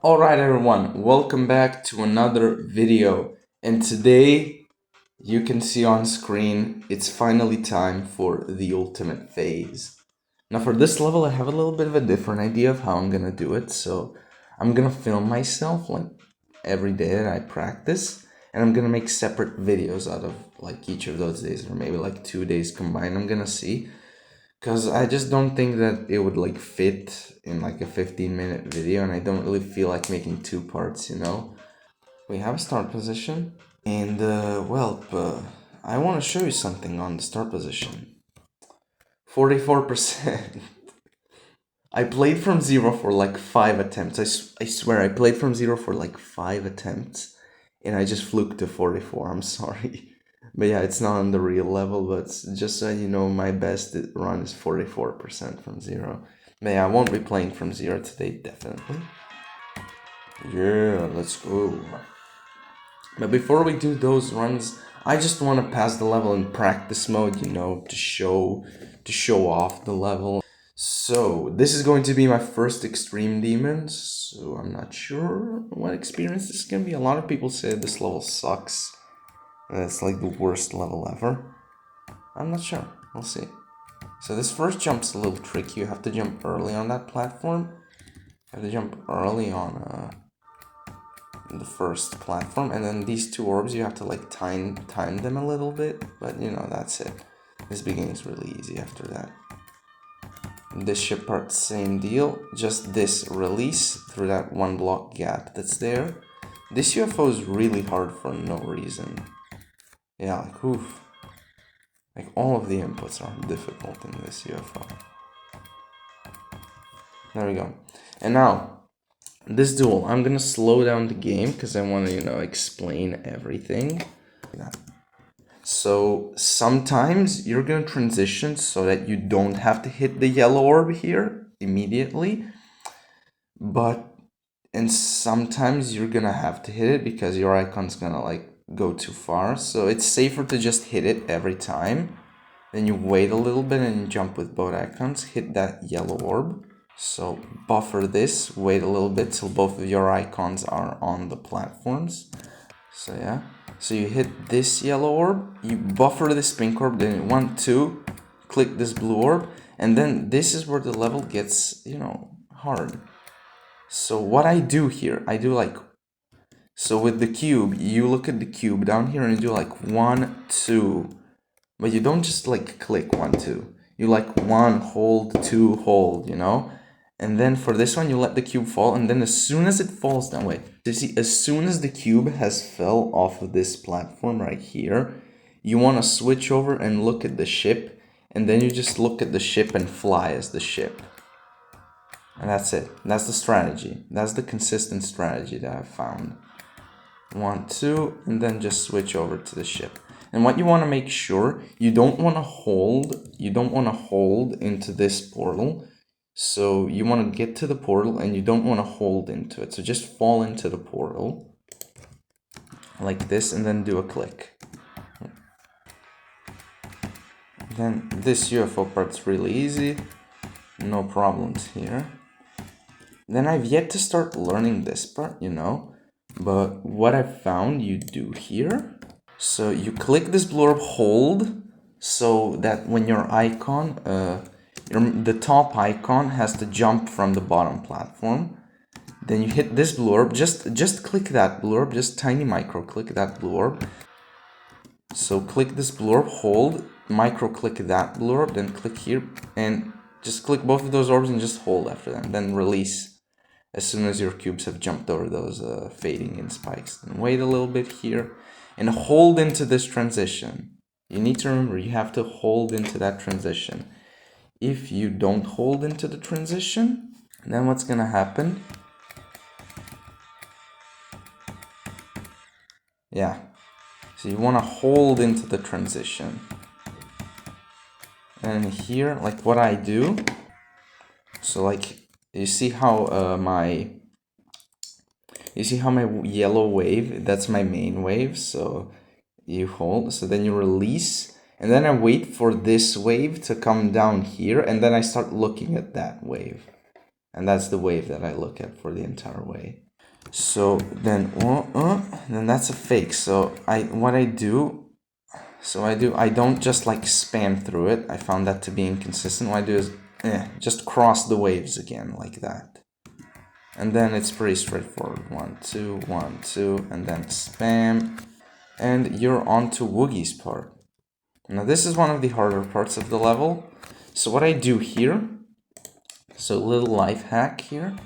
Alright everyone, welcome back to another video. And today, you can see on screen, it's finally time for the ultimate phase. Now for this level, I have a little bit of a different idea of how I'm gonna do it. So I'm gonna film myself like every day that I practice. And I'm gonna make separate videos out of like each of those days, or maybe like 2 days combined. I'm gonna see. Because I just don't think that it would like fit in like a 15-minute video, and I don't really feel like making two parts, you know? We have a start position, and I want to show you something on the start position. 44%. I played from zero for like 5 attempts. I swear, I played from zero for like 5 attempts, and I just fluked to 44. I'm sorry. But yeah, it's not on the real level, but just so you know, my best run is 44% from zero. But yeah, I won't be playing from zero today, definitely. Yeah, let's go. But before we do those runs, I just want to pass the level in practice mode, you know, to show off the level. So this is going to be my first extreme demon, so I'm not sure what experience this is gonna be. A lot of people say this level sucks. It's like the worst level ever. I'm not sure. We'll see. So this first jump's a little tricky. You have to jump early on that platform. You have to jump early on the first platform, and then these two orbs you have to like time them a little bit. But you know, that's it. This beginning's really easy after that. This ship part, same deal, just this release through that one block gap that's there. This UFO is really hard for no reason. Yeah, like oof. Like all of the inputs are difficult in this UFO. There we go. And now, this duel, I'm gonna slow down the game because I want to, you know, explain everything. So sometimes you're gonna transition so that you don't have to hit the yellow orb here immediately. And sometimes you're gonna have to hit it because your icon's gonna like go too far. So it's safer to just hit it every time. Then you wait a little bit and you jump with both icons, hit that yellow orb. So buffer this, wait a little bit till both of your icons are on the platforms. So yeah. So you hit this yellow orb, you buffer this pink orb, then you 1, 2, click this blue orb, and then this is where the level gets, you know, hard. So what I do here, I do like, so with the cube, you look at the cube down here and you do like 1, 2, but you don't just like click 1, 2. You like 1, hold, 2, hold, you know? And then for this one, you let the cube fall, and then as soon as it falls down, wait, you see, as soon as the cube has fell off of this platform right here, you want to switch over and look at the ship, and then you just look at the ship and fly as the ship. And that's it. That's the strategy. That's the consistent strategy that I've found. 1, 2, and then just switch over to the ship. And what you want to make sure, you don't want to hold into this portal. So you want to get to the portal and you don't want to hold into it. So just fall into the portal like this and then do a click. Then this UFO part's really easy. No problems here. Then I've yet to start learning this part, you know. But what I've found you do here, so you click this blue orb, hold, so that when your icon, the top icon has to jump from the bottom platform. Then you hit this blue orb, just click that blue orb, just tiny micro click that blue orb. So click this blue orb, hold, micro click that blue orb, then click here, and just click both of those orbs and just hold after them, then release as soon as your cubes have jumped over those fading in spikes. Then wait a little bit here and hold into this transition. You need to remember, you have to hold into that transition. If you don't hold into the transition, then what's gonna happen? Yeah, so you want to hold into the transition. And here, like what I do, so like you see how my yellow wave, that's my main wave, so you hold, so then you release, and then I wait for this wave to come down here, and then I start looking at that wave. And that's the wave that I look at for the entire way. So then that's a fake. So I don't just like spam through it. I found that to be inconsistent. What I do is just cross the waves again like that. And then it's pretty straightforward. 1, 2, 1, 2, and then spam. And you're on to Woogie's part. Now this is one of the harder parts of the level. So what I do here, so a little life hack here.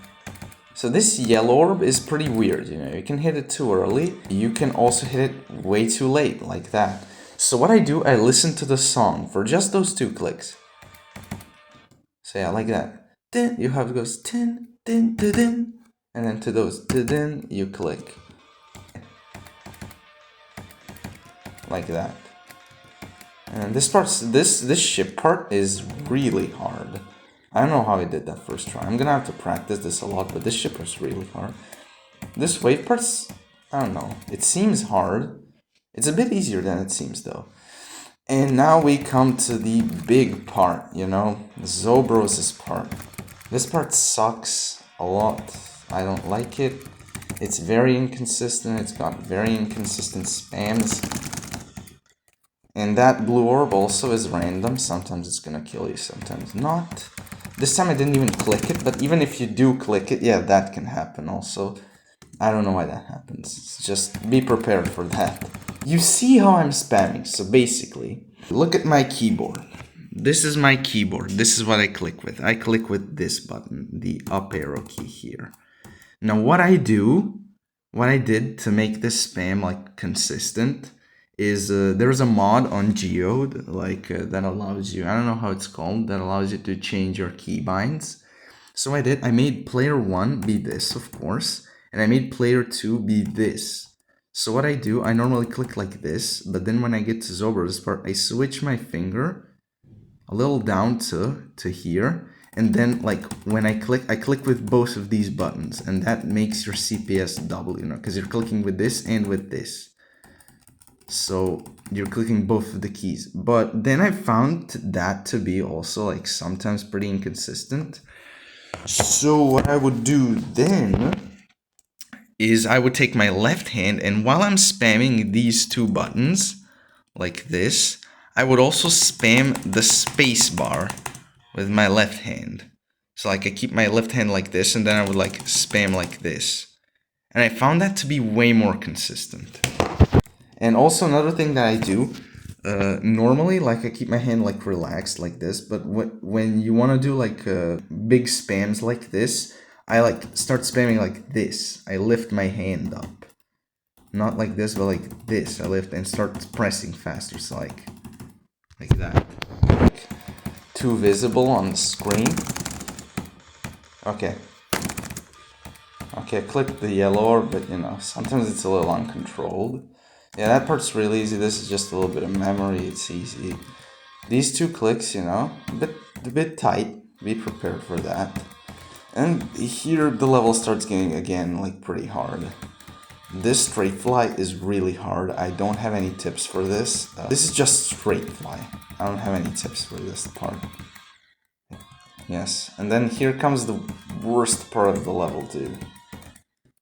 So this yellow orb is pretty weird, you know, you can hit it too early. You can also hit it way too late, like that. So what I do, I listen to the song for just those 2 clicks. So yeah, like that. Then you have it goes tin, din, din, din. And then to those din, you click. Like that. And this ship part is really hard. I don't know how I did that first try. I'm gonna have to practice this a lot, but this ship part's really hard. This wave part's, I don't know, it seems hard. It's a bit easier than it seems though. And now we come to the big part, you know, Zobros' part. This part sucks a lot. I don't like it. It's very inconsistent. It's got very inconsistent spams. And that blue orb also is random. Sometimes it's gonna kill you, sometimes not. This time I didn't even click it, but even if you do click it, yeah, that can happen also. I don't know why that happens. Just be prepared for that. You see how I'm spamming, so basically, look at my keyboard. This is my keyboard. This is what I click with. I click with this button, the up arrow key here. Now what I did to make this spam like consistent is there's a mod on Geode like that allows you, I don't know how it's called, that allows you to change your keybinds. So I made player 1 be this, of course, and I made player 2 be this. So what I do, I normally click like this, but then when I get to Zobros part, I switch my finger a little down to here, and then like when I click with both of these buttons, and that makes your CPS double, you know, because you're clicking with this and with this. So you're clicking both of the keys. But then I found that to be also like sometimes pretty inconsistent. So what I would do then is I would take my left hand, and while I'm spamming these 2 buttons like this, I would also spam the space bar with my left hand. So like I keep my left hand like this, and then I would like spam like this. And I found that to be way more consistent. And also another thing that I do, normally like I keep my hand like relaxed like this, but when you want to do like big spams like this, I like start spamming like this. I lift my hand up. Not like this, but like this. I lift and start pressing faster, so like that. Like, too visible on the screen. Okay. Okay, I clicked the yellow, but you know, sometimes it's a little uncontrolled. Yeah, that part's really easy. This is just a little bit of memory. It's easy. These 2 clicks, you know, a bit tight. Be prepared for that. And here the level starts getting, again, like pretty hard. This straight fly is really hard. I don't have any tips for this. This is just straight fly. I don't have any tips for this part. Yes, and then here comes the worst part of the level, dude.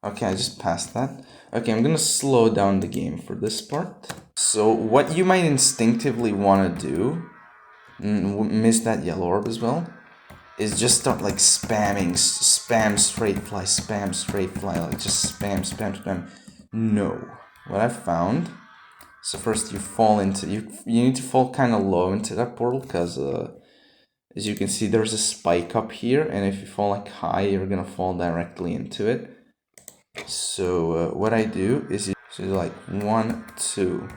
Okay, I just passed that. Okay, I'm gonna slow down the game for this part. So what you might instinctively want to do, miss that yellow orb as well, is just start like spamming, spam straight fly, like just spam, spam, spam. No, what I found, so first you fall into, you need to fall kind of low into that portal, because as you can see there's a spike up here, and if you fall like high, you're gonna fall directly into it. So what I do is like 1, 2,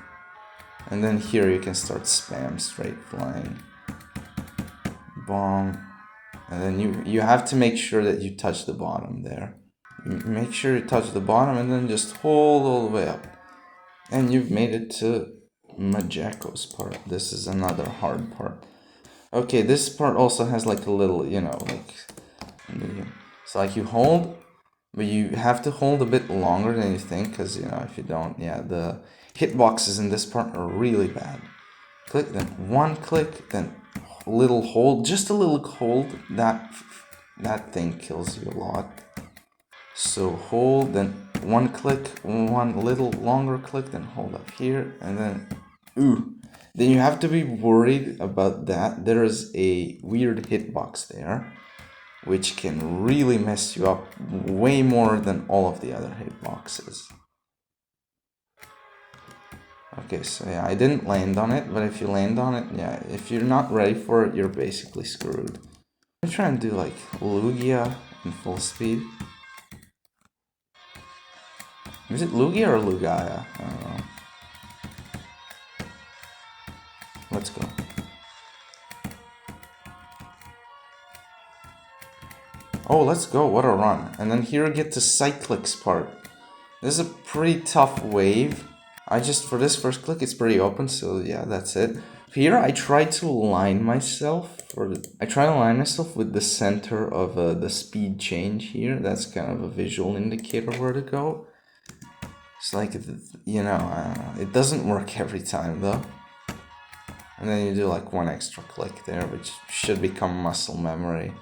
and then here you can start spam straight flying. Bomb. And then you have to make sure that you touch the bottom there. Make sure you touch the bottom and then just hold all the way up. And you've made it to Majeko's part. This is another hard part. Okay, this part also has like a little, you know, like, so like you hold, but you have to hold a bit longer than you think, because, you know, if you don't, yeah, the hitboxes in this part are really bad. Click, then 1 click, then little hold, just a little hold, that thing kills you a lot. So hold, then one click, one little longer click, then hold up here, and then, ooh. Then you have to be worried about that. There is a weird hitbox there, which can really mess you up way more than all of the other hitboxes. Okay, so yeah, I didn't land on it, but if you land on it, yeah, if you're not ready for it, you're basically screwed. I'm trying to do like Lugia in full speed. Is it Lugia or Lugaya? I don't know. Let's go. Oh, let's go. What a run. And then here we get to cyclics part. This is a pretty tough wave. For this first click, it's pretty open, so yeah, that's it. Here, I try to align myself, with the center of the speed change here. That's kind of a visual indicator where to go. It's like, you know, I don't know. It doesn't work every time, though. And then you do like one extra click there, which should become muscle memory.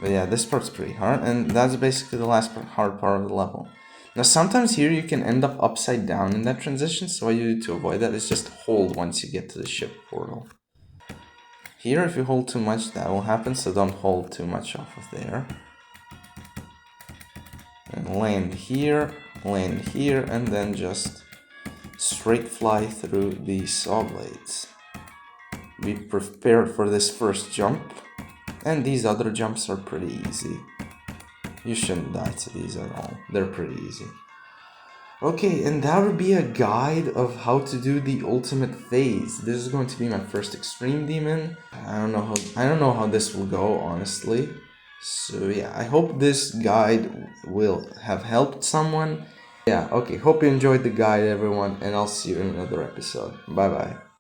But yeah, this part's pretty hard, and that's basically the last hard part of the level. Now, sometimes here you can end up upside down in that transition, so what you do to avoid that is just hold once you get to the ship portal. Here, if you hold too much, that will happen, so don't hold too much off of there. And land here, and then just straight fly through the saw blades. Be prepared for this first jump, and these other jumps are pretty easy. You shouldn't die to these at all. They're pretty easy. Okay, and that would be a guide of how to do the ultimate phase. This is going to be my first extreme demon. I don't know how this will go, honestly. So yeah, I hope this guide will have helped someone. Yeah, okay, hope you enjoyed the guide, everyone, and I'll see you in another episode. Bye bye.